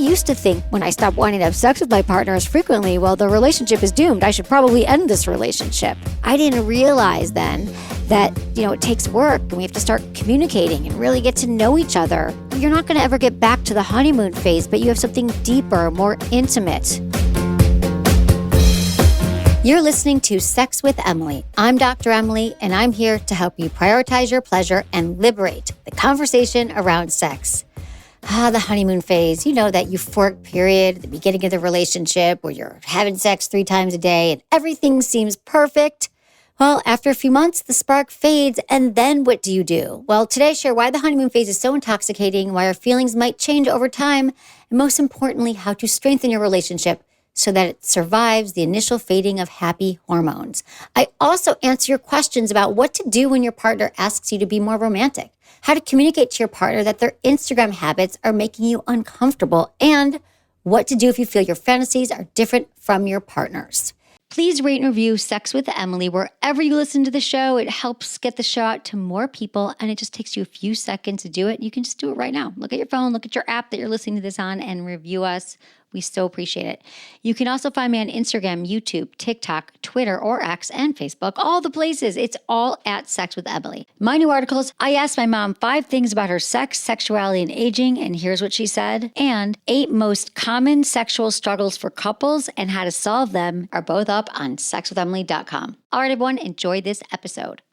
used to think when I stopped wanting to have sex with my partner as frequently, well, the relationship is doomed. I should probably end this relationship. I didn't realize then that, it takes work and we have to start communicating and really get to know each other. You're not going to ever get back to the honeymoon phase, but you have something deeper, more intimate. You're listening to Sex with Emily. I'm Dr. Emily, and I'm here to help you prioritize your pleasure and liberate the conversation around sex. The honeymoon phase, that euphoric period at the beginning of the relationship where you're having sex 3 times a day and everything seems perfect. Well, after a few months, the spark fades, and then what do you do? Well, today I share why the honeymoon phase is so intoxicating, why our feelings might change over time, and most importantly, how to strengthen your relationship so that it survives the initial fading of happy hormones. I also answer your questions about what to do when your partner asks you to be more romantic, how to communicate to your partner that their Instagram habits are making you uncomfortable, and what to do if you feel your fantasies are different from your partner's. Please rate and review Sex with Emily wherever you listen to the show. It helps get the show out to more people, and it just takes you a few seconds to do it. You can just do it right now. Look at your phone, look at your app that you're listening to this on, and review us. We so appreciate it. You can also find me on Instagram, YouTube, TikTok, Twitter, or X, and Facebook, all the places. It's all at Sex with Emily. My new articles, I asked my mom 5 things about her sex, sexuality, and aging, and here's what she said. And 8 most common sexual struggles for couples and how to solve them are both up on sexwithemily.com. All right, everyone, enjoy this episode.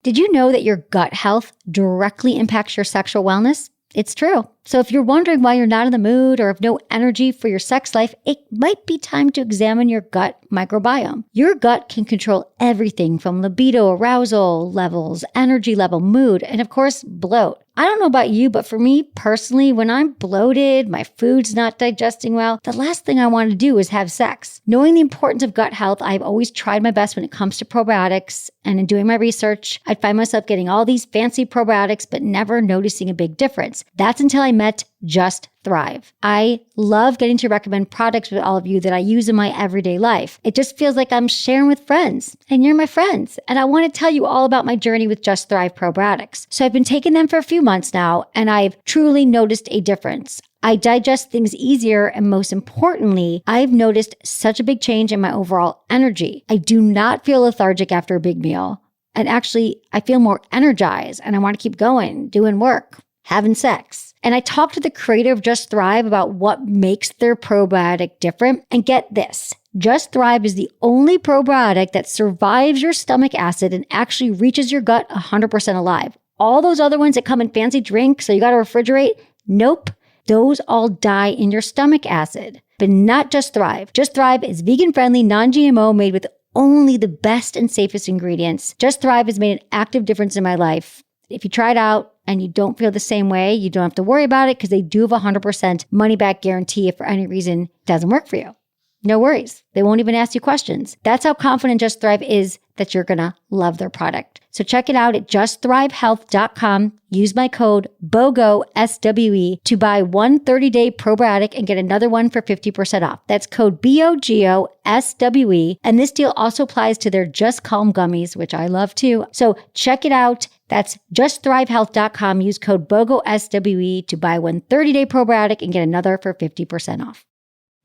Did you know that your gut health directly impacts your sexual wellness? It's true. So if you're wondering why you're not in the mood or have no energy for your sex life, it might be time to examine your gut microbiome. Your gut can control everything from libido, arousal levels, energy level, mood, and of course, bloat. I don't know about you, but for me personally, when I'm bloated, my food's not digesting well, the last thing I want to do is have sex. Knowing the importance of gut health, I've always tried my best when it comes to probiotics, and in doing my research, I'd find myself getting all these fancy probiotics, but never noticing a big difference. That's until I met Just Thrive. I love getting to recommend products with all of you that I use in my everyday life. It just feels like I'm sharing with friends, and you're my friends. And I want to tell you all about my journey with Just Thrive probiotics. So I've been taking them for a few months now, and I've truly noticed a difference. I digest things easier, and most importantly, I've noticed such a big change in my overall energy. I do not feel lethargic after a big meal. And actually, I feel more energized, and I want to keep going, doing work, having sex. And I talked to the creator of Just Thrive about what makes their probiotic different. And get this, Just Thrive is the only probiotic that survives your stomach acid and actually reaches your gut 100% alive. All those other ones that come in fancy drinks, so you got to refrigerate, nope. Those all die in your stomach acid, but not Just Thrive. Just Thrive is vegan-friendly, non-GMO, made with only the best and safest ingredients. Just Thrive has made an active difference in my life. If you try it out and you don't feel the same way, you don't have to worry about it because they do have a 100% money-back guarantee if for any reason it doesn't work for you. No worries. They won't even ask you questions. That's how confident Just Thrive is that you're going to love their product. So check it out at justthrivehealth.com. Use my code BOGO, SWE, to buy one 30-day probiotic and get another one for 50% off. That's code BOGO, SWE. And this deal also applies to their Just Calm gummies, which I love too. So check it out. That's justthrivehealth.com. Use code BOGO, SWE to buy one 30-day probiotic and get another for 50% off.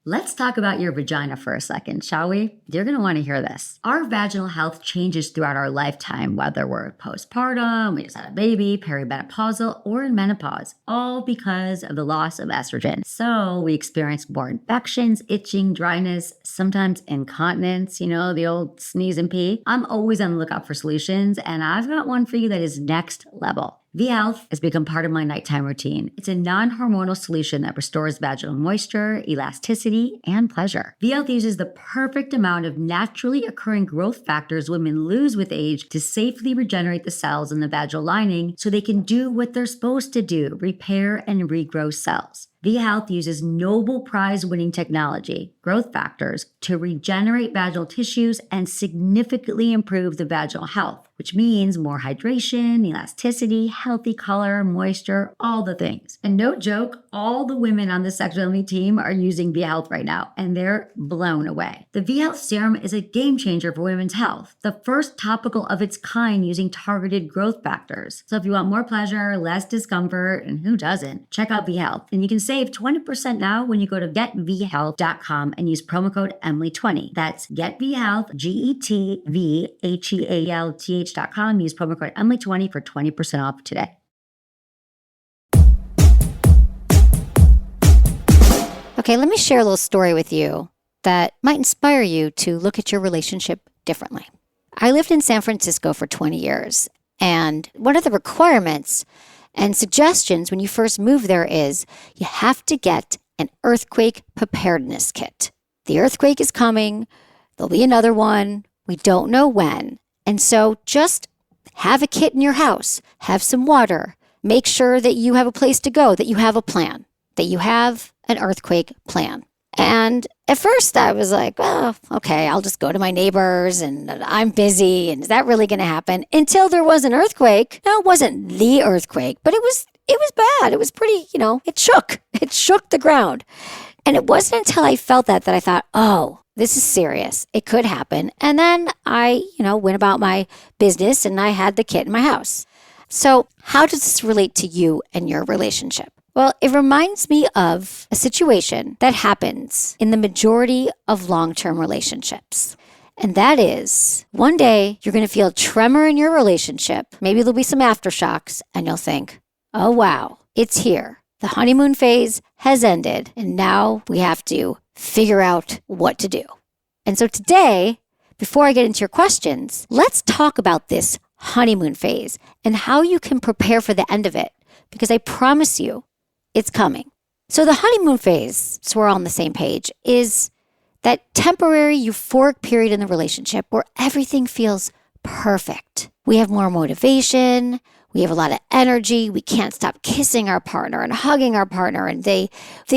Let's talk about your vagina for a second, shall we? You're going to want to hear this. Our vaginal health changes throughout our lifetime, whether we're postpartum, we just had a baby, perimenopausal, or in menopause, all because of the loss of estrogen. So we experience more infections, itching, dryness, sometimes incontinence, the old sneeze and pee. I'm always on the lookout for solutions, and I've got one for you that is next level. V-Health has become part of my nighttime routine. It's a non-hormonal solution that restores vaginal moisture, elasticity, and pleasure. V-Health uses the perfect amount of naturally occurring growth factors women lose with age to safely regenerate the cells in the vaginal lining so they can do what they're supposed to do, repair and regrow cells. V-Health uses Nobel Prize-winning technology, growth factors, to regenerate vaginal tissues and significantly improve the vaginal health, which means more hydration, elasticity, healthy color, moisture, all the things. And no joke, all the women on the Sexuality team are using V-Health right now, and they're blown away. The V-Health serum is a game changer for women's health, the first topical of its kind using targeted growth factors. So if you want more pleasure, less discomfort, and who doesn't, check out V-Health. And you can save 20% now when you go to getvhealth.com and use promo code Emily20. That's getvhealth, getvhealth.com. Use promo code Emily20 for 20% off today. Okay, let me share a little story with you that might inspire you to look at your relationship differently. I lived in San Francisco for 20 years, and one of the requirements and suggestions when you first move there is you have to get an earthquake preparedness kit. The earthquake is coming. There'll be another one. We don't know when. And so just have a kit in your house. Have some water. Make sure that you have a place to go, that you have a plan, that you have an earthquake plan. And at first I was like, well, okay, I'll just go to my neighbors and I'm busy. And is that really going to happen? Until there was an earthquake. Now, it wasn't the earthquake, but it was bad. It was pretty, it shook. It shook the ground. And it wasn't until I felt that I thought, oh, this is serious. It could happen. And then I, went about my business and I had the kit in my house. So how does this relate to you and your relationship? Well, it reminds me of a situation that happens in the majority of long-term relationships. And that is, one day you're going to feel a tremor in your relationship. Maybe there'll be some aftershocks and you'll think, oh, wow, it's here. The honeymoon phase has ended and now we have to figure out what to do. And so today, before I get into your questions, let's talk about this honeymoon phase and how you can prepare for the end of it. Because I promise you, it's coming. So the honeymoon phase, so we're all on the same page, is that temporary euphoric period in the relationship where everything feels perfect. We have more motivation. We have a lot of energy. We can't stop kissing our partner and hugging our partner, and they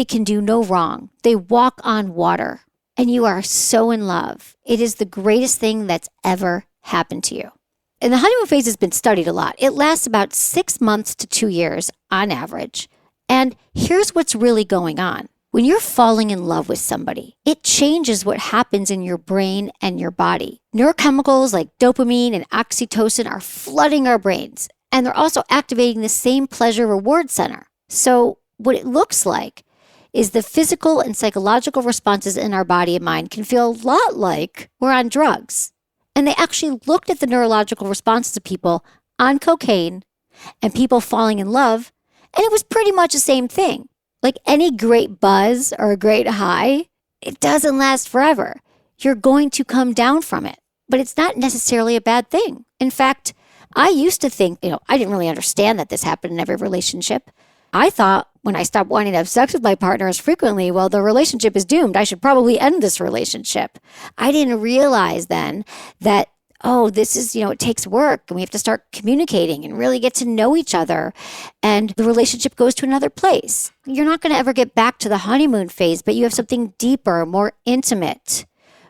can do no wrong. They walk on water, and you are so in love. It is the greatest thing that's ever happened to you. And the honeymoon phase has been studied a lot. It lasts about 6 months to 2 years on average. And here's what's really going on. When you're falling in love with somebody, it changes what happens in your brain and your body. Neurochemicals like dopamine and oxytocin are flooding our brains, and they're also activating the same pleasure reward center. So what it looks like is the physical and psychological responses in our body and mind can feel a lot like we're on drugs. And they actually looked at the neurological responses of people on cocaine and people falling in love, and it was pretty much the same thing. Like any great buzz or a great high, it doesn't last forever. You're going to come down from it, but it's not necessarily a bad thing. In fact, I used to think, I didn't really understand that this happened in every relationship. I thought when I stopped wanting to have sex with my partner as frequently, well, the relationship is doomed. I should probably end this relationship. I didn't realize then that, this is, it takes work and we have to start communicating and really get to know each other. And the relationship goes to another place. You're not going to ever get back to the honeymoon phase, but you have something deeper, more intimate,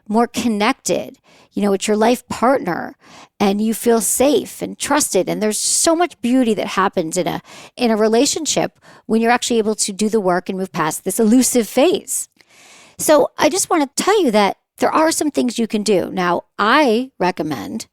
more connected. It's your life partner and you feel safe and trusted. And there's so much beauty that happens in a relationship when you're actually able to do the work and move past this elusive phase. So I just want to tell you that there are some things you can do. Now, I recommend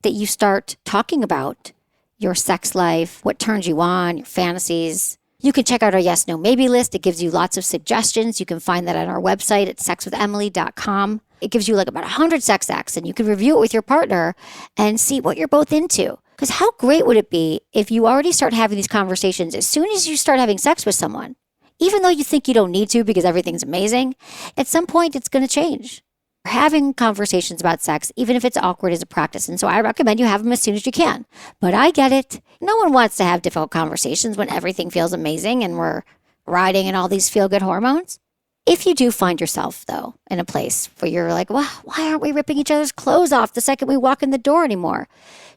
that you start talking about your sex life, what turns you on, your fantasies. You can check out our yes, no, maybe list. It gives you lots of suggestions. You can find that on our website at sexwithemily.com. It gives you like about 100 sex acts, and you can review it with your partner and see what you're both into. Because how great would it be if you already start having these conversations as soon as you start having sex with someone? Even though you think you don't need to because everything's amazing, at some point it's going to change. Having conversations about sex, even if it's awkward, is a practice. And so I recommend you have them as soon as you can. But I get it. No one wants to have difficult conversations when everything feels amazing and we're riding in all these feel-good hormones. If you do find yourself, though, in a place where you're like, well, why aren't we ripping each other's clothes off the second we walk in the door anymore?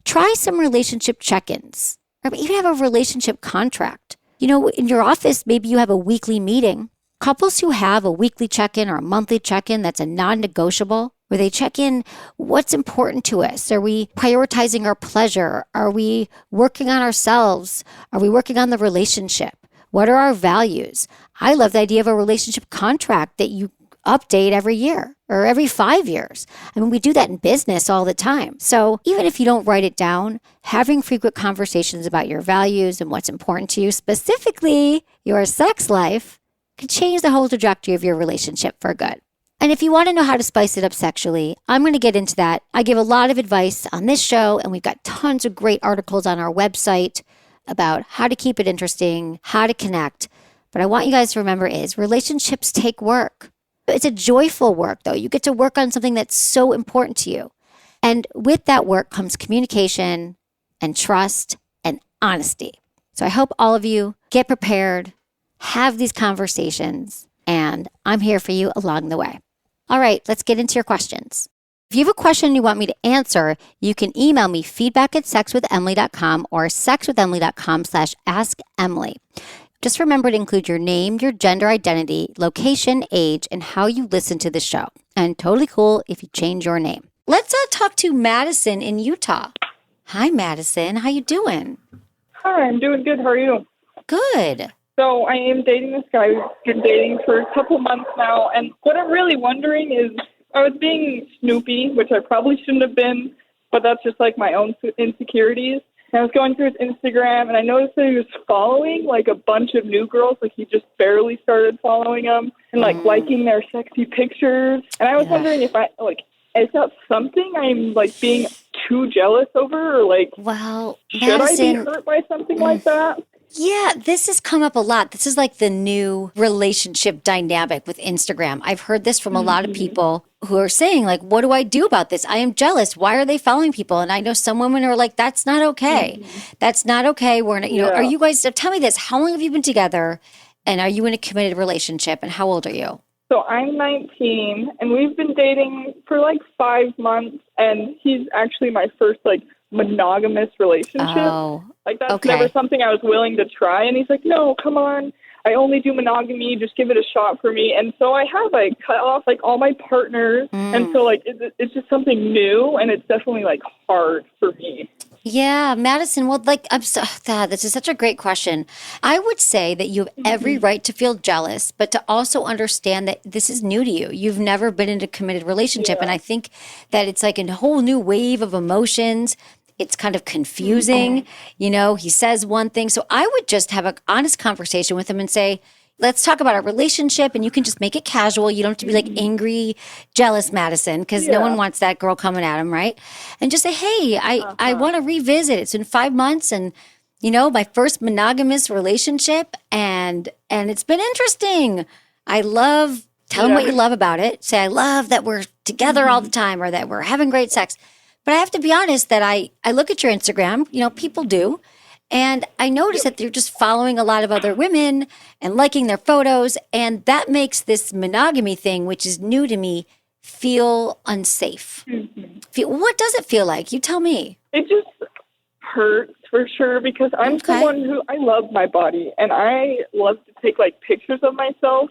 Try some relationship check-ins, or even have a relationship contract In your office, maybe you have a weekly meeting. Couples who have a weekly check-in or a monthly check-in that's a non-negotiable, where they check in what's important to us. Are we prioritizing our pleasure? Are we working on ourselves? Are we working on the relationship? What are our values? I love the idea of a relationship contract that you update every year or every 5 years. I mean, we do that in business all the time. So even if you don't write it down, having frequent conversations about your values and what's important to you, specifically your sex life, could change the whole trajectory of your relationship for good. And if you want to know how to spice it up sexually, I'm going to get into that. I give a lot of advice on this show, and we've got tons of great articles on our website about how to keep it interesting, how to connect. But I want you guys to remember is relationships take work. It's a joyful work, though. You get to work on something that's so important to you. And with that work comes communication and trust and honesty. So I hope all of you get prepared, have these conversations, and I'm here for you along the way. All right, let's get into your questions. If you have a question you want me to answer, you can email me feedback@sexwithemily.com or sexwithemily.com/askemily. Just remember to include your name, your gender identity, location, age, and how you listen to the show. And totally cool if you change your name. Let's talk to Madison in Utah. Hi, Madison. How you doing? Hi, I'm doing good. How are you? Good. So I am dating this guy. We've been dating for a couple months now. And what I'm really wondering is I was being snoopy, which I probably shouldn't have been, but that's just like my own insecurities. And I was going through his Instagram, and I noticed that he was following, like, a bunch of new girls. Like, he just barely started following them and, like, liking their sexy pictures. And I was wondering if is that something I'm, like, being too jealous over? Or, like, well, should Madison, I be hurt by something like that? Yeah, this has come up a lot. This is like the new relationship dynamic with Instagram. I've heard this from a lot of people who are saying, like, what do I do about this? I am jealous. Why are they following people? And I know some women are like, that's not okay. That's not okay. We're not, are you guys, tell me this, how long have you been together? And are you in a committed relationship? And how old are you? So I'm 19, and we've been dating for like 5 months, and he's actually my first like monogamous relationship. Oh, like that's never something I was willing to try. And he's like, no, come on. I only do monogamy. Just give it a shot for me. And so I have like cut off like all my partners. And so like it's just something new, and it's definitely like hard for me. Yeah, Madison, well, like, this is such a great question. I would say that you have every right to feel jealous, but to also understand that this is new to you. You've never been in a committed relationship. And I think that it's like a whole new wave of emotions. It's kind of confusing. He says one thing. So I would just have an honest conversation with him and say, let's talk about our relationship, and you can just make it casual. You don't have to be like angry, jealous Madison, because no one wants that girl coming at him, right? And just say, hey, I want to revisit. It's been 5 months, and my first monogamous relationship, and it's been interesting. Tell him what you love about it. Say, I love that we're together all the time, or that we're having great sex. But I have to be honest that I look at your Instagram, people do. And I notice that they're just following a lot of other women and liking their photos. And that makes this monogamy thing, which is new to me, feel unsafe. What does it feel like? You tell me. It just hurts for sure, because I'm someone who, I love my body, and I love to take like pictures of myself.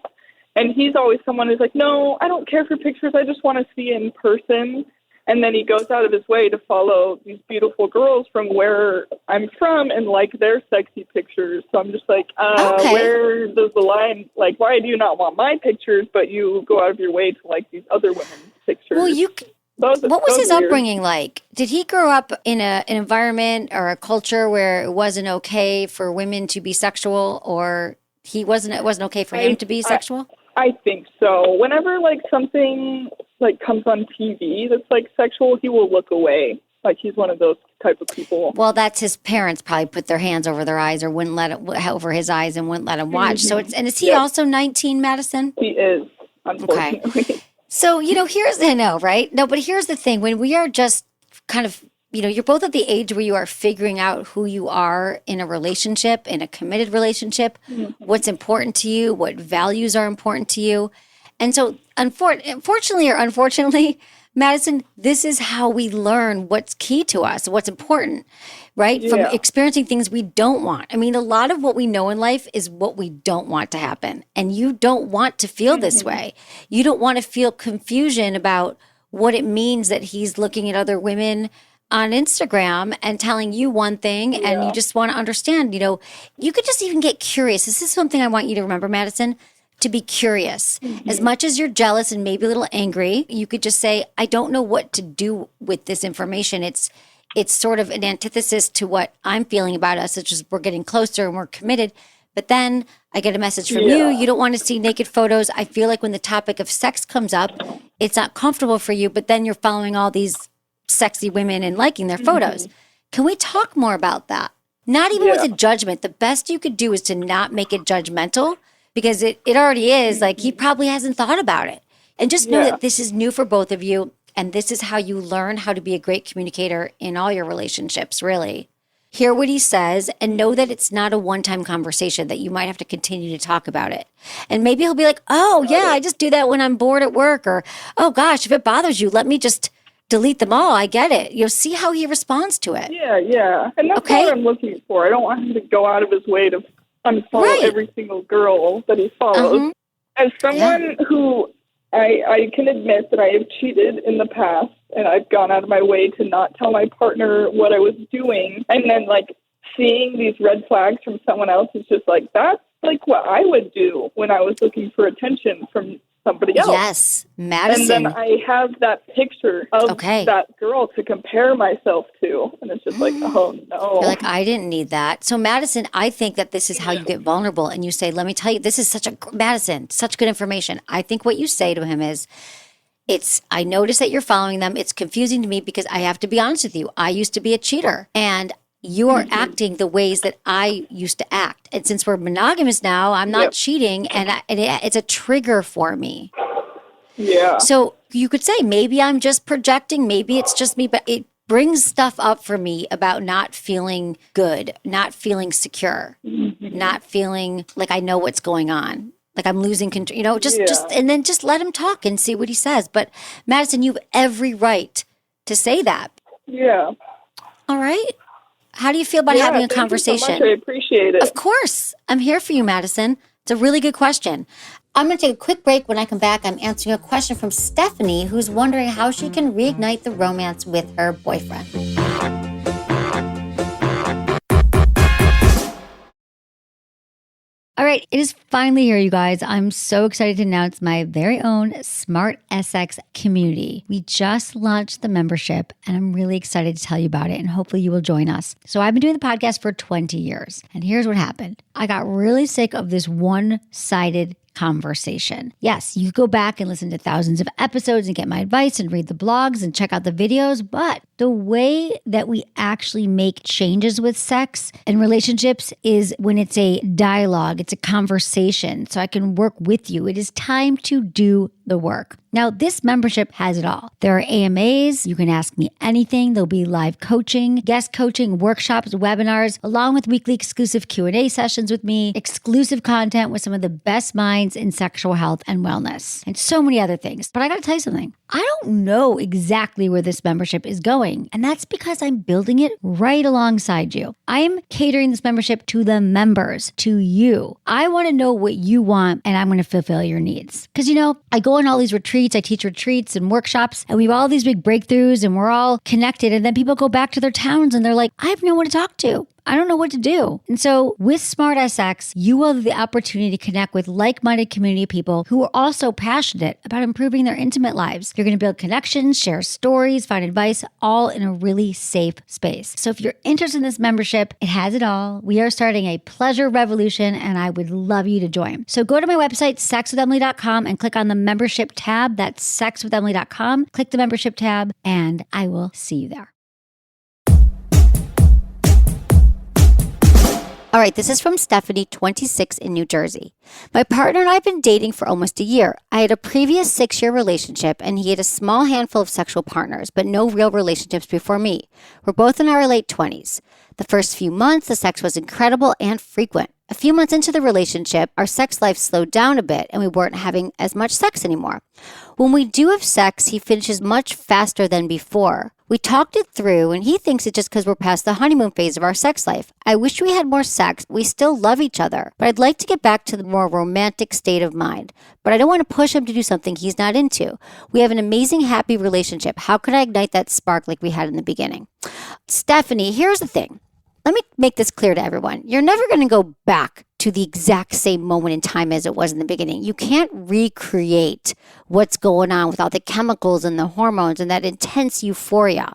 And he's always someone who's like, no, I don't care for pictures. I just want to see in person. And then he goes out of his way to follow these beautiful girls from where I'm from and like their sexy pictures. So I'm just like, where does the line, like, why do you not want my pictures, but you go out of your way to like these other women's pictures? Well, what was his upbringing like? Did he grow up in an environment or a culture where it wasn't okay for women to be sexual, or it wasn't okay for him to be sexual? I think so. Whenever like something like comes on TV that's like sexual, he will look away. Like he's one of those type of people. Well, that's his parents probably put their hands over their eyes or wouldn't let it over his eyes and wouldn't let him watch. So is he also 19, Madison? He is, unfortunately. Okay. So, here's the thing. When we are just kind of, you're both at the age where you are figuring out who you are in a relationship, in a committed relationship, what's important to you, what values are important to you. And so unfortunately or unfortunately, Madison, this is how we learn what's key to us, what's important, right? Yeah. From experiencing things we don't want. I mean, a lot of what we know in life is what we don't want to happen. And you don't want to feel this way. You don't want to feel confusion about what it means that he's looking at other women on Instagram and telling you one thing, and you just want to understand, you could just even get curious. This is something I want you to remember, Madison, to be curious. As much as you're jealous and maybe a little angry, you could just say, I don't know what to do with this information. It's sort of an antithesis to what I'm feeling about us. It's just we're getting closer and we're committed. But then I get a message from you. You don't want to see naked photos. I feel like when the topic of sex comes up, it's not comfortable for you, but then you're following all these sexy women and liking their photos. Can we talk more about that? Not even with a judgment. The best you could do is to not make it judgmental, because it already is. Like, he probably hasn't thought about it. And just know that this is new for both of you. And this is how you learn how to be a great communicator in all your relationships, really. Hear what he says and know that it's not a one-time conversation, that you might have to continue to talk about it. And maybe he'll be like, oh, yeah, I just do that when I'm bored at work. Or, oh, gosh, if it bothers you, let me just delete them all. I get it. You'll see how he responds to it. Yeah. And that's what I'm looking for. I don't want him to go out of his way to unfollow every single girl that he follows. As someone who I can admit that I have cheated in the past, and I've gone out of my way to not tell my partner what I was doing, and then like seeing these red flags from someone else is just like, that's like what I would do when I was looking for attention from somebody else. Yes, Madison. And then I have that picture of that girl to compare myself to. And it's just like, oh, no. You're like, I didn't need that. So, Madison, I think that this is how you get vulnerable. And you say, let me tell you, this is Madison, such good information. I think what you say to him is, I notice that you're following them. It's confusing to me because I have to be honest with you. I used to be a cheater. And you are acting the ways that I used to act. And since we're monogamous now, I'm not cheating, and it's a trigger for me. Yeah. So you could say, maybe I'm just projecting, maybe it's just me, but it brings stuff up for me about not feeling good, not feeling secure, not feeling like I know what's going on. Like I'm losing control, and then just let him talk and see what he says. But Madison, you have every right to say that. Yeah. All right. How do you feel about having a conversation? Thank you so much. I appreciate it. Of course. I'm here for you, Madison. It's a really good question. I'm going to take a quick break. When I come back, I'm answering a question from Stephanie, who's wondering how she can reignite the romance with her boyfriend. All right, it is finally here, you guys. I'm so excited to announce my very own Smart SX community. We just launched the membership, and I'm really excited to tell you about it, and hopefully you will join us. So I've been doing the podcast for 20 years, and here's what happened. I got really sick of this one-sided conversation. Yes, you go back and listen to thousands of episodes and get my advice and read the blogs and check out the videos, but the way that we actually make changes with sex and relationships is when it's a dialogue, it's a conversation, so I can work with you. It is time to do the work. Now, this membership has it all. There are AMAs. You can ask me anything. There'll be live coaching, guest coaching, workshops, webinars, along with weekly exclusive Q&A sessions with me, exclusive content with some of the best minds in sexual health and wellness, and so many other things. But I got to tell you something. I don't know exactly where this membership is going, and that's because I'm building it right alongside you. I'm catering this membership to the members, to you. I want to know what you want, and I'm going to fulfill your needs. Because, I go on all these retreats, I teach retreats and workshops, and we have all these big breakthroughs, and we're all connected, and then people go back to their towns, and they're like, I have no one to talk to. I don't know what to do. And so with Smart SX, you will have the opportunity to connect with like-minded community of people who are also passionate about improving their intimate lives. You're going to build connections, share stories, find advice, all in a really safe space. So if you're interested in this membership, it has it all. We are starting a pleasure revolution, and I would love you to join. So go to my website, sexwithemily.com, and click on the membership tab. That's sexwithemily.com. Click the membership tab, and I will see you there. All right, this is from Stephanie, 26 in New Jersey. My partner and I have been dating for almost a year. I had a previous 6-year relationship, and he had a small handful of sexual partners, but no real relationships before me. We're both in our late 20s. The first few months, the sex was incredible and frequent. A few months into the relationship, our sex life slowed down a bit and we weren't having as much sex anymore. When we do have sex, he finishes much faster than before. We talked it through and he thinks it's just because we're past the honeymoon phase of our sex life. I wish we had more sex. We still love each other, but I'd like to get back to the more romantic state of mind. But I don't want to push him to do something he's not into. We have an amazing, happy relationship. How could I ignite that spark like we had in the beginning? Stephanie, here's the thing. Let me make this clear to everyone. You're never going to go back to the exact same moment in time as it was in the beginning. You can't recreate what's going on with all the chemicals and the hormones and that intense euphoria.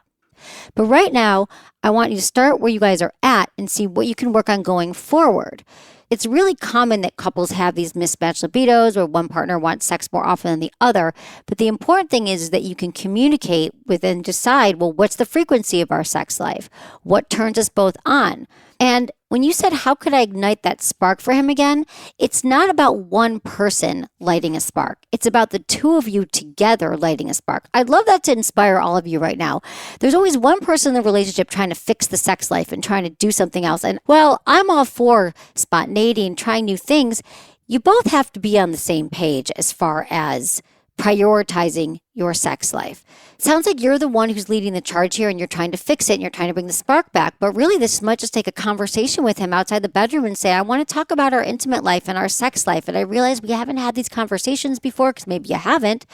But right now, I want you to start where you guys are at and see what you can work on going forward. It's really common that couples have these mismatched libidos where one partner wants sex more often than the other. But the important thing is that you can communicate with and decide, well, what's the frequency of our sex life? What turns us both on? And when you said, how could I ignite that spark for him again? It's not about one person lighting a spark. It's about the two of you together lighting a spark. I'd love that to inspire all of you right now. There's always one person in the relationship trying to fix the sex life and trying to do something else. And well, I'm all for spontaneity and trying new things. You both have to be on the same page as far as prioritizing your sex life. It sounds like you're the one who's leading the charge here and you're trying to fix it and you're trying to bring the spark back. But really, this might just take a conversation with him outside the bedroom and say, I want to talk about our intimate life and our sex life. And I realize we haven't had these conversations before because maybe you haven't.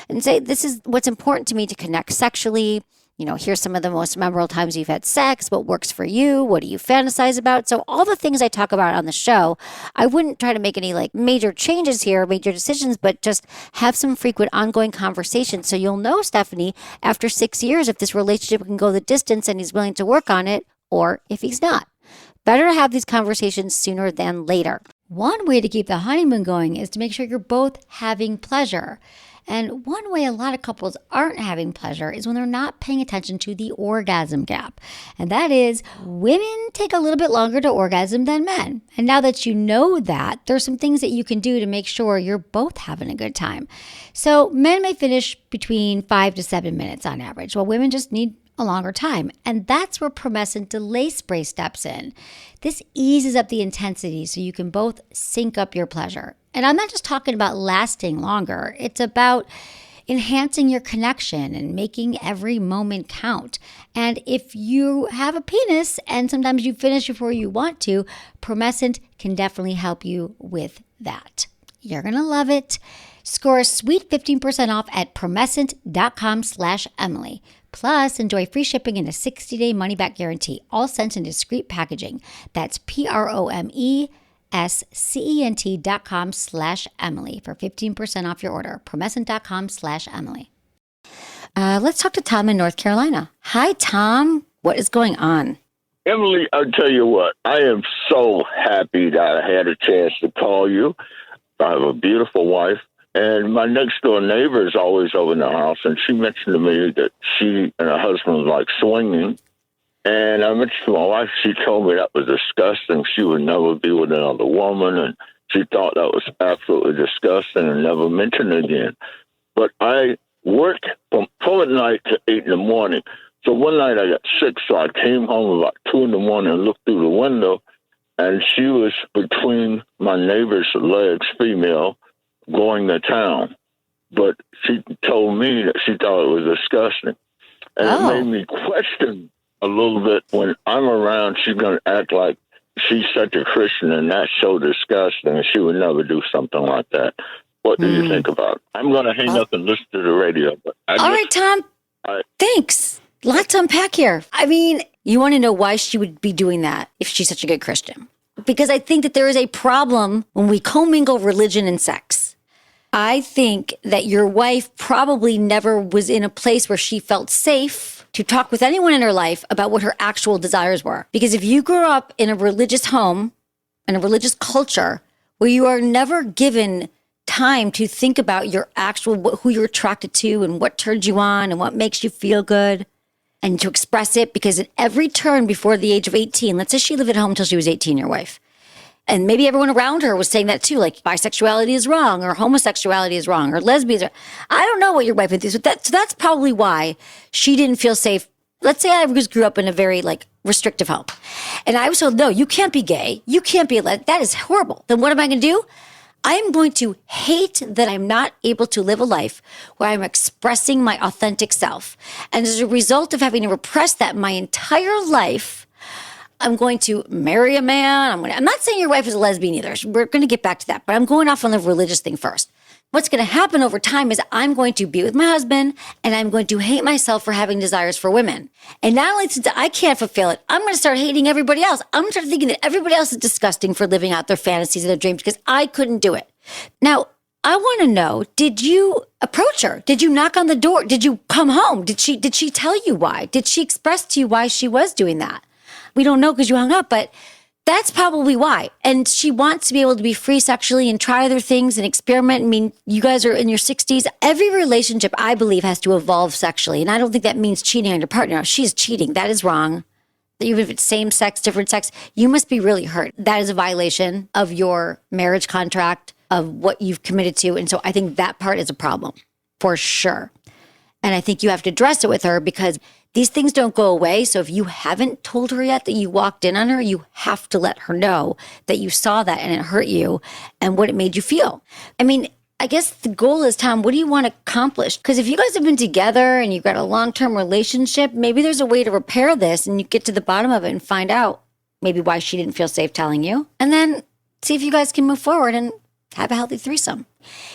And say, this is what's important to me to connect sexually. You know, here's some of the most memorable times you've had sex. What works for you? What do you fantasize about? So all the things I talk about on the show, I wouldn't try to make any like major changes here, major decisions, but just have some frequent ongoing conversations. So you'll know, Stephanie, after 6 years, if this relationship can go the distance and he's willing to work on it, or if he's not. Better to have these conversations sooner than later. One way to keep the honeymoon going is to make sure you're both having pleasure. And one way a lot of couples aren't having pleasure is when they're not paying attention to the orgasm gap. And that is, women take a little bit longer to orgasm than men. And now that you know that, there's some things that you can do to make sure you're both having a good time. So men may finish between 5 to 7 minutes on average, while women just need a longer time. And that's where promescent delay spray steps in. This eases up the intensity so you can both sync up your pleasure. And I'm not just talking about lasting longer. It's about enhancing your connection and making every moment count. And if you have a penis and sometimes you finish before you want to, promescent can definitely help you with that. You're going to love it. Score a sweet 15% off at promescent.com/Emily. Plus, enjoy free shipping and a 60-day money-back guarantee, all sent in discreet packaging. That's promescent.com/Emily for 15% off your order. promescent.com/Emily. Let's talk to Tom in North Carolina. Hi, Tom. What is going on? Emily, I'll tell you what, I am so happy that I had a chance to call you. I have a beautiful wife. And my next door neighbor is always over in the house, and she mentioned to me that she and her husband like swinging. And I mentioned to my wife, she told me that was disgusting. She would never be with another woman, and she thought that was absolutely disgusting and never mentioned it again. But I worked from midnight to 8 in the morning. So one night I got sick, so I came home about 2 in the morning and looked through the window, and she was between my neighbor's legs, female, going to town. But she told me that she thought it was disgusting. And it made me question a little bit when I'm around, she's going to act like she's such a Christian and that's so disgusting and she would never do something like that. What do you think about it? I'm going to hang up and listen to the radio. But all right, Tom. Thanks. Lots to unpack here. I mean, you want to know why she would be doing that if she's such a good Christian? Because I think that there is a problem when we commingle religion and sex. I think that your wife probably never was in a place where she felt safe to talk with anyone in her life about what her actual desires were. Because if you grew up in a religious home, in a religious culture, where you are never given time to think about your actual, who you're attracted to and what turns you on and what makes you feel good, and to express it, because at every turn before the age of 18, let's say she lived at home until she was 18, your wife, and maybe everyone around her was saying that too, like bisexuality is wrong or homosexuality is wrong or lesbians are. I don't know what your wife went through. So that's probably why she didn't feel safe. Let's say I grew up in a very like restrictive home. And I was told, no, you can't be gay. You can't be, that is horrible. Then what am I going to do? I'm going to hate that I'm not able to live a life where I'm expressing my authentic self. And as a result of having to repress that my entire life, I'm going to marry a man. I'm not saying your wife is a lesbian either. We're going to get back to that, but I'm going off on the religious thing first. What's going to happen over time is I'm going to be with my husband and I'm going to hate myself for having desires for women. And not only since I can't fulfill it, I'm going to start hating everybody else. I'm going to start thinking that everybody else is disgusting for living out their fantasies and their dreams because I couldn't do it. Now, I want to know, did you approach her? Did you knock on the door? Did you come home? Did she tell you why? Did she express to you why she was doing that? We don't know because you hung up, but that's probably why. And she wants to be able to be free sexually and try other things and experiment. I mean, you guys are in your 60s. Every relationship, I believe, has to evolve sexually. And I don't think that means cheating on your partner. She's cheating. That is wrong. Even if it's same sex, different sex, you must be really hurt. That is a violation of your marriage contract, of what you've committed to. And so I think that part is a problem for sure. And I think you have to address it with her because these things don't go away. So if you haven't told her yet that you walked in on her, you have to let her know that you saw that and it hurt you and what it made you feel. I mean, I guess the goal is, Tom, what do you want to accomplish? Because if you guys have been together and you've got a long-term relationship, maybe there's a way to repair this and you get to the bottom of it and find out maybe why she didn't feel safe telling you. And then see if you guys can move forward and have a healthy threesome.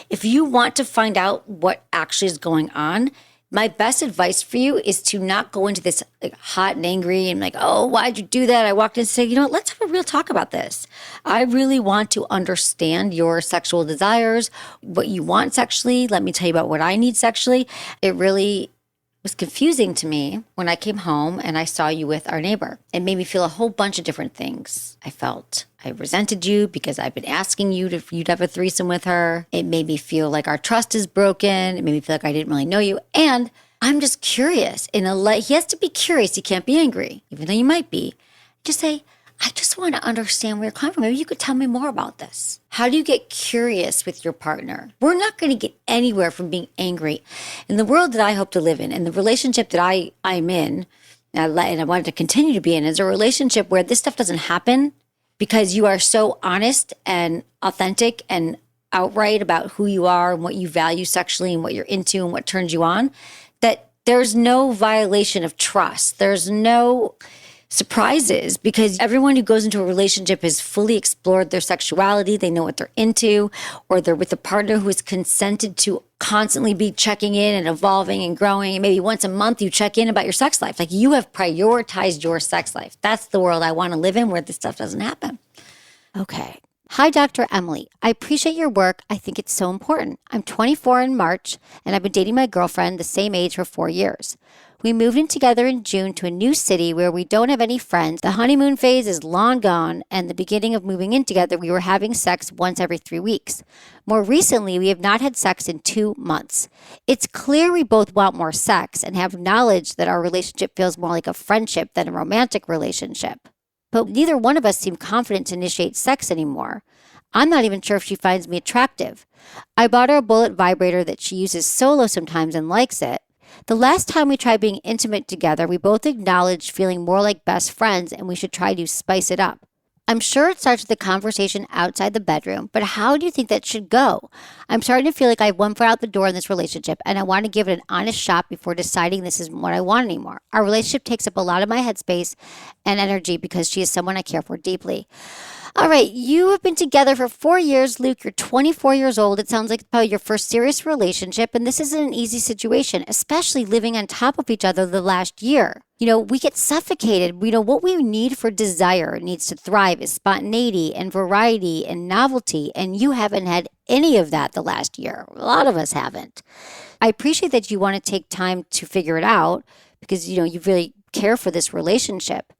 If you want to find out what actually is going on, my best advice for you is to not go into this hot and angry and oh, why'd you do that? I walked in and say, let's have a real talk about this. I really want to understand your sexual desires, what you want sexually. Let me tell you about what I need sexually. It really was confusing to me when I came home and I saw you with our neighbor. It made me feel a whole bunch of different things. I felt I resented you because I've been asking you if you'd have a threesome with her. It made me feel like our trust is broken. It made me feel like I didn't really know you. And I'm just curious. He has to be curious. He can't be angry, even though you might be. Just say, I just want to understand where you're coming from. Maybe you could tell me more about this. How do you get curious with your partner? We're not going to get anywhere from being angry. In the world that I hope to live in, and the relationship that I'm in, and I wanted to continue to be in, is a relationship where this stuff doesn't happen because you are so honest and authentic and outright about who you are and what you value sexually and what you're into and what turns you on, that there's no violation of trust. There's no surprises because everyone who goes into a relationship has fully explored their sexuality. They know what they're into, or they're with a partner who is consented to constantly be checking in and evolving and growing. And maybe once a month you check in about your sex life. You have prioritized your sex life. That's the world I want to live in where this stuff doesn't happen. Okay. Hi, Dr. Emily. I appreciate your work. I think it's so important. I'm 24 in March, and I've been dating my girlfriend the same age for 4 years. We moved in together in June to a new city where we don't have any friends. The honeymoon phase is long gone, and the beginning of moving in together, we were having sex once every 3 weeks. More recently, we have not had sex in 2 months. It's clear we both want more sex and have knowledge that our relationship feels more like a friendship than a romantic relationship. But neither one of us seem confident to initiate sex anymore. I'm not even sure if she finds me attractive. I bought her a bullet vibrator that she uses solo sometimes and likes it. The last time we tried being intimate together, we both acknowledged feeling more like best friends and we should try to spice it up. I'm sure it starts with a conversation outside the bedroom, but how do you think that should go? I'm starting to feel like I have one foot out the door in this relationship and I want to give it an honest shot before deciding this isn't what I want anymore. Our relationship takes up a lot of my headspace and energy because she is someone I care for deeply. All right, you have been together for 4 years, Luke. You're 24 years old. It sounds like probably your first serious relationship, and this isn't an easy situation, especially living on top of each other the last year. We get suffocated. What we need for desire needs to thrive is spontaneity and variety and novelty, and you haven't had any of that the last year. A lot of us haven't. I appreciate that you want to take time to figure it out because, you really care for this relationship.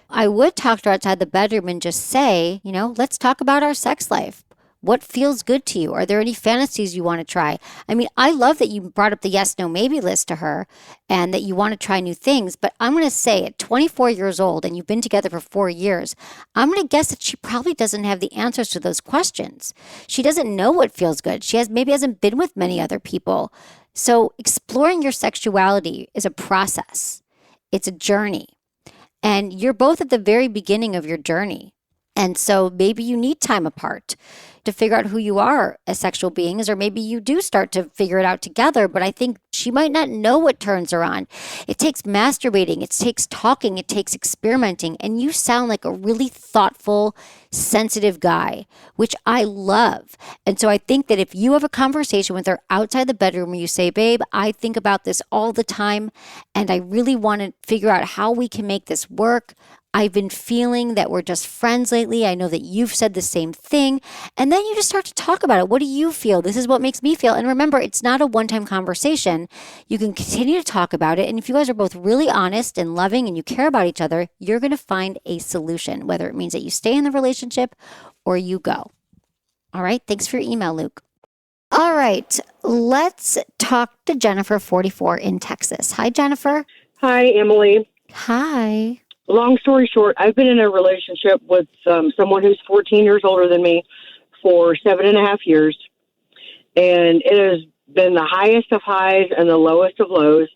I would talk to her outside the bedroom and just say, let's talk about our sex life. What feels good to you? Are there any fantasies you want to try? I mean, I love that you brought up the yes, no, maybe list to her and that you want to try new things. But I'm going to say at 24 years old and you've been together for 4 years, I'm going to guess that she probably doesn't have the answers to those questions. She doesn't know what feels good. She maybe hasn't been with many other people. So exploring your sexuality is a process. It's a journey. And you're both at the very beginning of your journey. And so maybe you need time apart to figure out who you are as sexual beings, or maybe you do start to figure it out together. But I think she might not know what turns her on. It takes masturbating, it takes talking, it takes experimenting. And you sound like a really thoughtful, sensitive guy, which I love. And so I think that if you have a conversation with her outside the bedroom where you say, babe, I think about this all the time, and I really want to figure out how we can make this work. I've been feeling that we're just friends lately. I know that you've said the same thing. And then you just start to talk about it. What do you feel? This is what makes me feel. And remember, it's not a one-time conversation. You can continue to talk about it. And if you guys are both really honest and loving and you care about each other, you're going to find a solution, whether it means that you stay in the relationship or you go. All right. Thanks for your email, Luke. All right. Let's talk to Jennifer, 44, in Texas. Hi, Jennifer. Hi, Emily. Hi. Long story short, I've been in a relationship with someone who's 14 years older than me for 7.5 years. And it has been the highest of highs and the lowest of lows.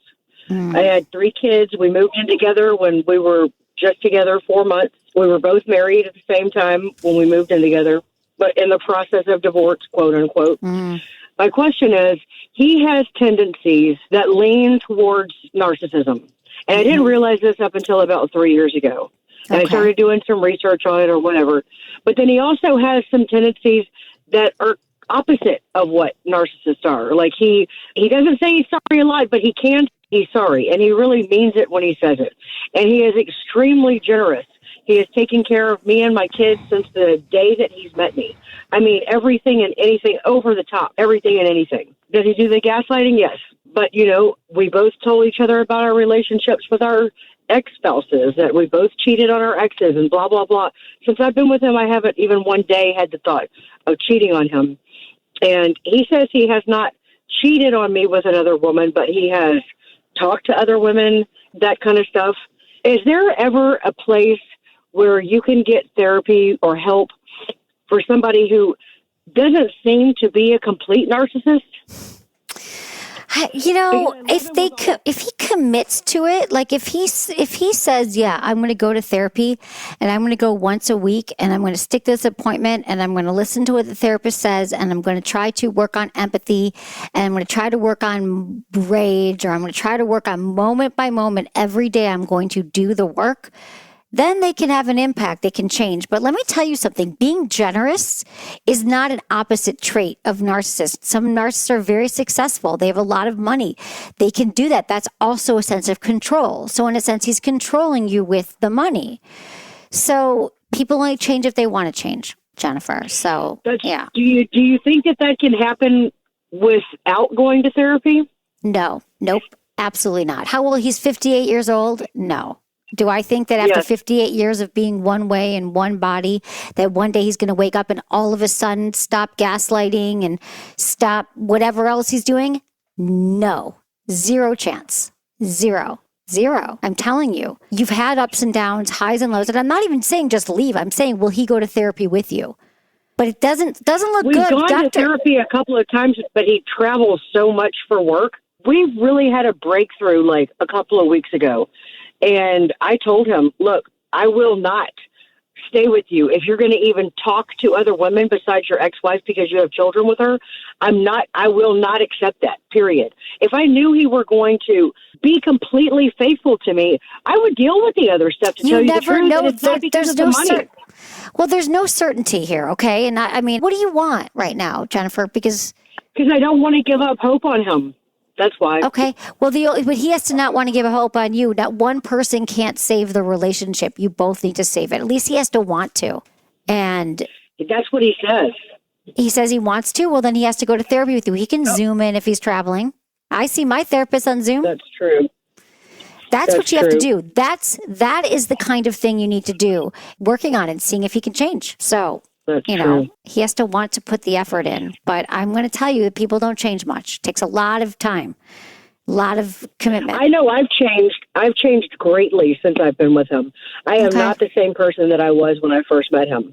I had 3 kids. We moved in together when we were just together 4 months. We were both married at the same time when we moved in together, but in the process of divorce, quote unquote. My question is, he has tendencies that lean towards narcissism. And I didn't realize this up until about 3 years ago. And I started doing some research on it or whatever. But then he also has some tendencies that are opposite of what narcissists are. Like he doesn't say he's sorry a lot, but he can say he's sorry. And he really means it when he says it. And he is extremely generous. He has taken care of me and my kids since the day that he's met me. I mean, everything and anything, over the top, everything and anything. Does he do the gaslighting? Yes. But, you know, we both told each other about our relationships with our ex-spouses, that we both cheated on our exes and blah, blah, blah. Since I've been with him, I haven't even one day had the thought of cheating on him. And he says he has not cheated on me with another woman, but he has talked to other women, that kind of stuff. Is there ever a place where you can get therapy or help for somebody who doesn't seem to be a complete narcissist? You know, if he commits to it, like if he says, yeah, I'm going to go to therapy and I'm going to go once a week and I'm going to stick to this appointment and I'm going to listen to what the therapist says and I'm going to try to work on empathy and I'm going to try to work on rage, or I'm going to try to work on moment by moment every day, I'm going to do the work, then they can have an impact. They can change. But let me tell you something. Being generous is not an opposite trait of narcissists. Some narcissists are very successful. They have a lot of money. They can do that. That's also a sense of control. So in a sense, he's controlling you with the money. So people only change if they want to change, Jennifer. So, yeah. Do you think that can happen without going to therapy? No. Nope. Absolutely not. How old? He's 58 years old? No. Do I think that after 58 years of being one way in one body, that one day he's going to wake up and all of a sudden stop gaslighting and stop whatever else he's doing? No. Zero chance. Zero. I'm telling you. You've had ups and downs, highs and lows. And I'm not even saying just leave. I'm saying, will he go to therapy with you? But it doesn't look We've good. We've gone to therapy a couple of times, but he travels so much for work. We really had a breakthrough like a couple of weeks ago. And I told him, look, I will not stay with you. If you're going to even talk to other women besides your ex-wife because you have children with her, I will not accept that, period. If I knew he were going to be completely faithful to me, I would deal with the other stuff to tell you the truth. Know. It's not because of the money. Well, there's no certainty here, okay? And I mean, what do you want right now, Jennifer? Because I don't want to give up hope on him. That's why. Okay. Well, but he has to not want to give a hope on you. Not one person can't save the relationship. You both need to save it. At least he has to want to. And that's what he says. He says he wants to. Well, then he has to go to therapy with you. He can Zoom in if he's traveling. I see my therapist on Zoom. That's true. That's what you have to do. That is the kind of thing you need to do. Working on it, seeing if he can change. So, he has to want to put the effort in. But I'm going to tell you that people don't change much. It takes a lot of time, a lot of commitment. I know I've changed. I've changed greatly since I've been with him. I am not the same person that I was when I first met him.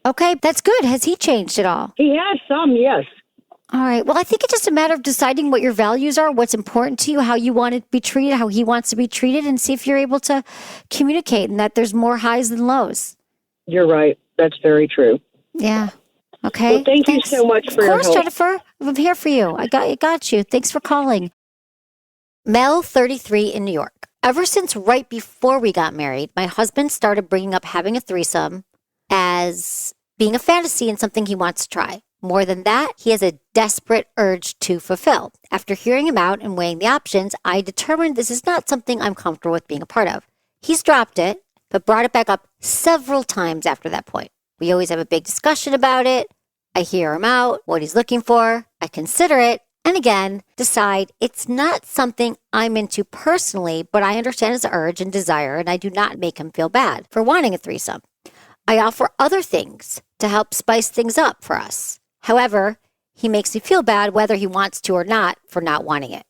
Okay, that's good. Has he changed at all? He has some, yes. All right. Well, I think it's just a matter of deciding what your values are, what's important to you, how you want to be treated, how he wants to be treated, and see if you're able to communicate and that there's more highs than lows. You're right. That's very true. Yeah. Okay. Well, thank you so much for your help. Of course, Jennifer. I'm here for you. I got you. Thanks for calling. Mel, 33, in New York. Ever since right before we got married, my husband started bringing up having a threesome as being a fantasy and something he wants to try. More than that, he has a desperate urge to fulfill. After hearing him out and weighing the options, I determined this is not something I'm comfortable with being a part of. He's dropped it, but brought it back up several times after that point. We always have a big discussion about it. I hear him out, what he's looking for. I consider it, and again, decide it's not something I'm into personally, but I understand his urge and desire, and I do not make him feel bad for wanting a threesome. I offer other things to help spice things up for us. However, he makes me feel bad whether he wants to or not for not wanting it.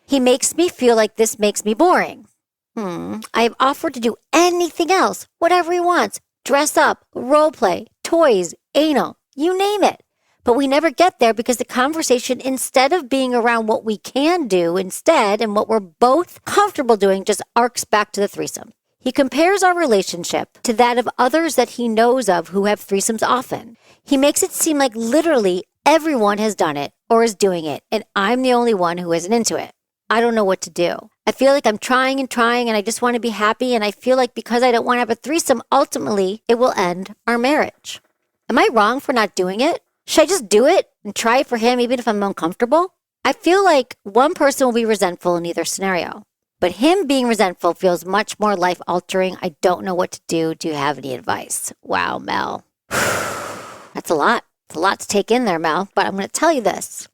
He makes me feel like this makes me boring. I have offered to do anything else, whatever he wants. Dress up, role play, toys, anal, you name it. But we never get there because the conversation, instead of being around what we can do instead and what we're both comfortable doing, just arcs back to the threesome. He compares our relationship to that of others that he knows of who have threesomes often. He makes it seem like literally everyone has done it or is doing it, and I'm the only one who isn't into it. I don't know what to do. I feel like I'm trying, and I just want to be happy, and I feel like because I don't want to have a threesome, ultimately it will end our marriage. Am I wrong for not doing it? Should I just do it and try it for him even if I'm uncomfortable? I feel like one person will be resentful in either scenario. But him being resentful feels much more life-altering. I don't know what to do. Do you have any advice? Wow, Mel. That's a lot. It's a lot to take in there, Mel. But I'm going to tell you this.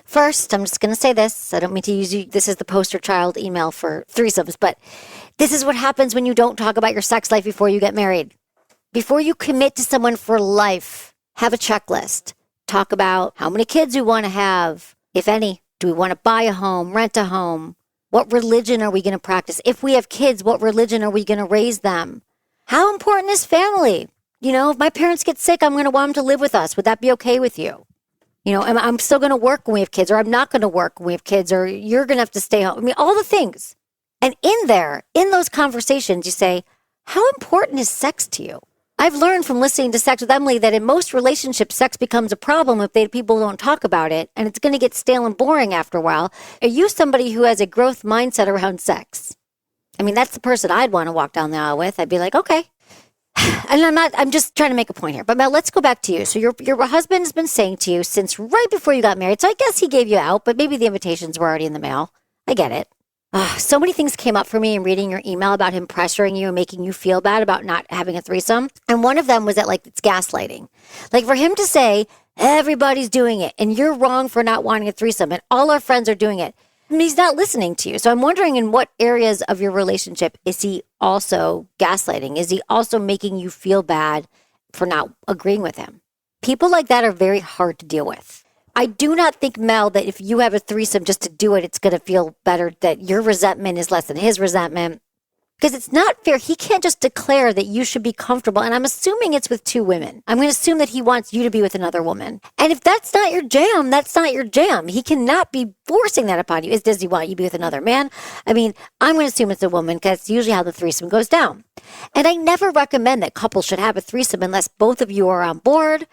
First, I'm just going to say this. I don't mean to use you. This is the poster child email for threesomes. But this is what happens when you don't talk about your sex life before you get married. Before you commit to someone for life, have a checklist. Talk about how many kids we want to have, if any. Do we want to buy a home, rent a home? What religion are we going to practice? If we have kids, what religion are we going to raise them? How important is family? You know, if my parents get sick, I'm going to want them to live with us. Would that be okay with you? You know, I'm still going to work when we have kids, or I'm not going to work when we have kids, or you're going to have to stay home. I mean, all the things. And in those conversations, you say, how important is sex to you? I've learned from listening to Sex with Emily that in most relationships, sex becomes a problem if people don't talk about it, and it's going to get stale and boring after a while. Are you somebody who has a growth mindset around sex? I mean, that's the person I'd want to walk down the aisle with. I'd be like, okay. And I'm just trying to make a point here. But Mel, let's go back to you. So your husband has been saying to you since right before you got married. So I guess he gave you out, but maybe the invitations were already in the mail. I get it. So many things came up for me in reading your email about him pressuring you and making you feel bad about not having a threesome. And one of them was that, like, it's gaslighting. Like, for him to say, everybody's doing it, and you're wrong for not wanting a threesome, and all our friends are doing it. I mean, he's not listening to you. So I'm wondering, in what areas of your relationship is he also gaslighting? Is he also making you feel bad for not agreeing with him? People like that are very hard to deal with. I do not think, Mel, that if you have a threesome just to do it, it's going to feel better, that your resentment is less than his resentment. Because it's not fair. He can't just declare that you should be comfortable. And I'm assuming it's with two women. I'm going to assume that he wants you to be with another woman. And if that's not your jam, that's not your jam. He cannot be forcing that upon you. Does he want you to be with another man? I mean, I'm going to assume it's a woman because that's usually how the threesome goes down. And I never recommend that couples should have a threesome unless both of you are on board.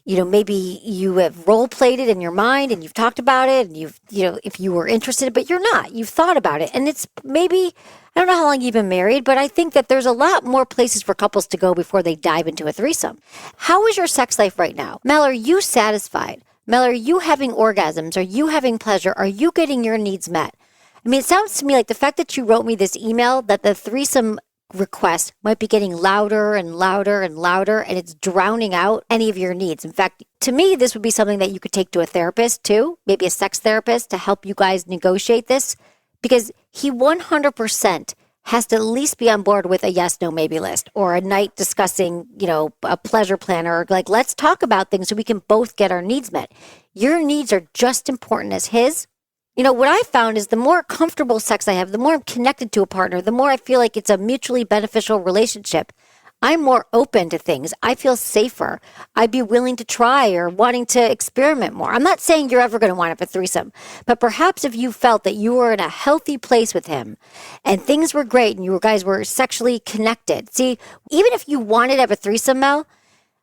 You know, maybe you have role played it in your mind and you've talked about it and if you were interested, but you're not. You've thought about it. And it's maybe, I don't know how long you've been married, but I think that there's a lot more places for couples to go before they dive into a threesome. How is your sex life right now? Mel, are you satisfied? Mel, are you having orgasms? Are you having pleasure? Are you getting your needs met? I mean, it sounds to me like the fact that you wrote me this email, that the threesome request might be getting louder and louder and louder, and it's drowning out any of your needs. In fact, to me, this would be something that you could take to a therapist too, maybe a sex therapist, to help you guys negotiate this, because he 100% has to at least be on board with a yes, no, maybe list, or a night discussing, a pleasure plan, or like, let's talk about things so we can both get our needs met. Your needs are just important as his. What I found is the more comfortable sex I have, the more I'm connected to a partner, the more I feel like it's a mutually beneficial relationship. I'm more open to things. I feel safer. I'd be willing to try or wanting to experiment more. I'm not saying you're ever going to want to have a threesome, but perhaps if you felt that you were in a healthy place with him and things were great and you guys were sexually connected. See, even if you wanted to have a threesome, Mel,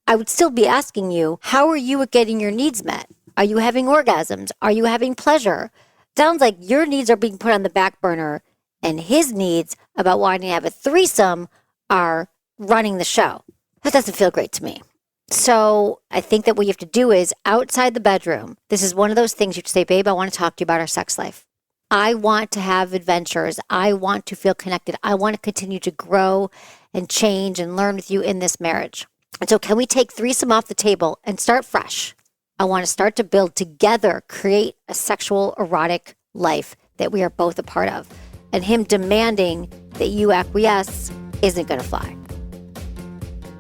I would still be asking you, how are you at getting your needs met? Are you having orgasms? Are you having pleasure? Sounds like your needs are being put on the back burner and his needs about wanting to have a threesome are running the show. That doesn't feel great to me. So I think that what you have to do is outside the bedroom, this is one of those things you say, babe, I want to talk to you about our sex life. I want to have adventures. I want to feel connected. I want to continue to grow and change and learn with you in this marriage. And so can we take threesome off the table and start fresh? I want to start to build together, create a sexual, erotic life that we are both a part of. And him demanding that you acquiesce isn't going to fly.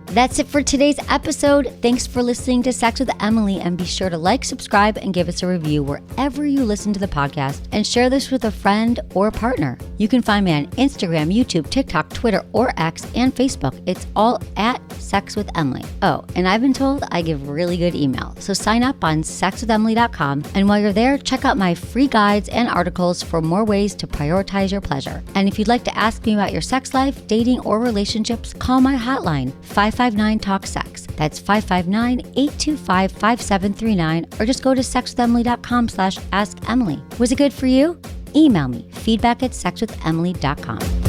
That's it for today's episode. Thanks for listening to Sex with Emily, and be sure to like, subscribe, and give us a review wherever you listen to the podcast, and share this with a friend or partner. You can find me on Instagram, YouTube, TikTok, Twitter, or X, and Facebook. It's all at Sex with Emily. Oh, and I've been told I give really good email, so sign up on sexwithemily.com, and while you're there, check out my free guides and articles for more ways to prioritize your pleasure. And if you'd like to ask me about your sex life, dating, or relationships, call my hotline, 559-TALK-SEX. That's 559-825-5739, or just go to sexwithemily.com/askemily. Was it good for you? Email me, feedback@sexwithemily.com.